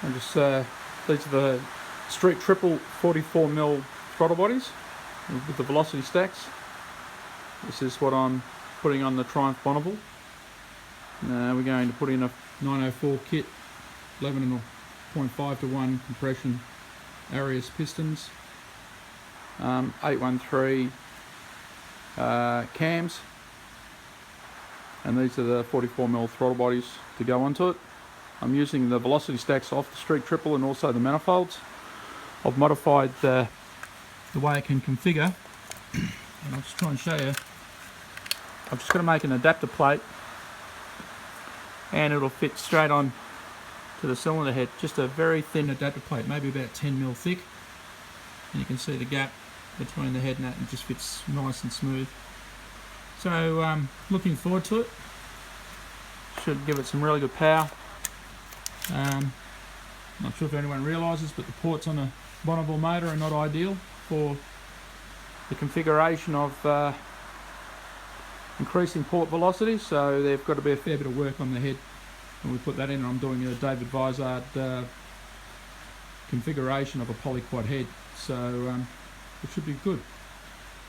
And just these are the Street Triple 44mm throttle bodies with the velocity stacks. This is what I'm putting on the Triumph Bonneville. We're going to put in a 904 kit, 11.5 to 1 compression Arius pistons, 813 cams, and these are the 44mm throttle bodies to go onto it. I'm using the velocity stacks off the Street Triple and also the manifolds. I've modified the way I can configure, and I'll just try and show you. I'm just going to make an adapter plate, and it'll fit straight on to the cylinder head. Just a very thin adapter plate, maybe about 10mm thick, and you can see the gap between the head and that, and it just fits nice and smooth. So looking forward to it. Should give it some really good power. Not sure if anyone realises, but the ports on a Bonneville motor are not ideal for the configuration of increasing port velocity, so they've got to be a fair bit of work on the head when we put that in. I'm doing a David Vizard configuration of a polyquad head, so it should be good.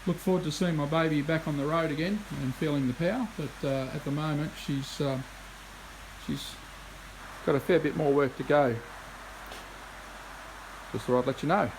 Look forward to seeing my baby back on the road again and feeling the power, but at the moment she's got a fair bit more work to go. Just thought I'd let you know.